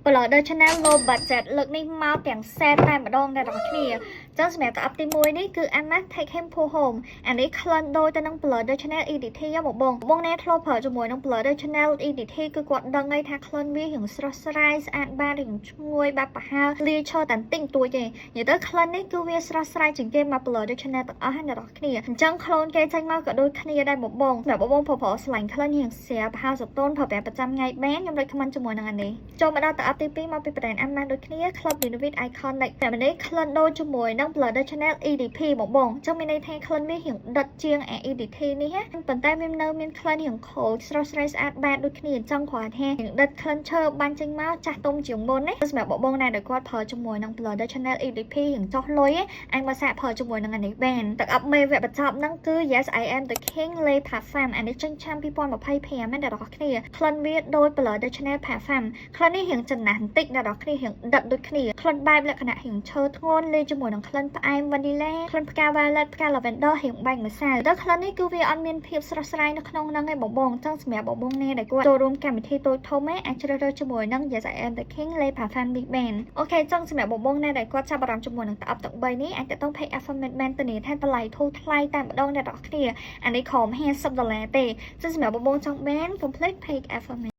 Blur Channel low budget លើកនេះមកទាំងសែតតែម្ដងតែដល់គ្នាចឹងសម្រាប់តាប់ទី1នេះគឺ Anna Take Him For Home អានេះក្លិនដូចទៅនឹង Blur Channel EDT មកបងណែធ្លាប់ប្រើជាមួយនឹង Blur Channel EDT គឺគាត់ដឹងហើយថាក្លិនវារៀងស្រស់ស្រាយស្អាតបាតរៀងឈ្ងុយបែបប្រហើរលាឈរតែតិចតួចទេនិយាយទៅក្លិននេះគឺវាស្រស់ស្រាយជាងគេមក Blur Channel ទាំងអស់ហើយអ្នកនរគ្នាអញ្ចឹងខ្លួនគេចេញមកក៏ដូចគ្នាដែរបងសម្រាប់បងប្រើស្លាញ់ក្លិនរៀងស្រាប្រហើរសតូនប្រើប្រាស់ប្រចាំថ្ងៃបានខ្ញុំដូចខមមិនជាមួយនឹងអានេះចូលមកដល់តាប់ទី2មកពីប្រេនអាម៉ាដូចគ្នា Club Renovate Iconic តែនេះក្លិនដូចជាមួយនឹង Blur Channel EDP បងចឹងមានន័យថាក្លិនវារៀងដិតជាង EDT នេះណាប៉ុន្តែវានៅមានក្លិនរៀងខូចស្រស់ស្រាយស្អាតបាតដូចគ្នាអញ្ចឹងគ្រាន់តែរៀងដិតក្លិនឈើបាញ់ចេញមកចាស់ទុំជាងមុនណាសម្រាប់បងណាដែលគាត់ប្រើជាមួយនឹង Blur Channel EDP រៀងចុះលុយអញមកសាកប្រើជាមួយនឹងអានេះបានទឹកអប់មេវគ្គបញ្ចប់ហ្នឹងគឺ Yes I Am The King Lay Parfum អានេះចេញឆ្នាំ2025ណាដល់គ្នាក្លិនវាដូច Blur Channel Parfum ក្លិននេះរៀងចំណាស់បន្តិចដល់គ្នារៀងដិតដូចគ្នាក្លិនបែបលក្ខណៈរៀងឈើធ្ងន់លេជាមួយនឹងក្លិនផ្អែម Vanilla ក្លិនផ្កា Violet ផ្កា Lavender រៀងបាញ់ម្សៅដល់ក្លិននេះគឺវាអត់មានភាពស្រស់ស្រាយនៅក្នុងហ្នឹងឯងបងចឹងសម្រាប់បងណាដែលគាត់ចូលរួមកម្មវិធីតូចធំអាចជ្រើសរើសជាមួយនឹង Yes I Am The King Lay Parfum នេះបានអូខេចឹងសម្រាប់បងណាដែលគាត់ចាប់អារម្មណ៍ជាមួយនឹងតាប់ទាំង3នេះអាចទៅ Pay Affirmation បានទៅនេះថាតម្លៃធូរថ្លៃតែម្ដងអ្នកនរគ្នាអានេះខំ$50ទេចឹងសម្រាប់បងចង់បាន Complete Pay Affirmation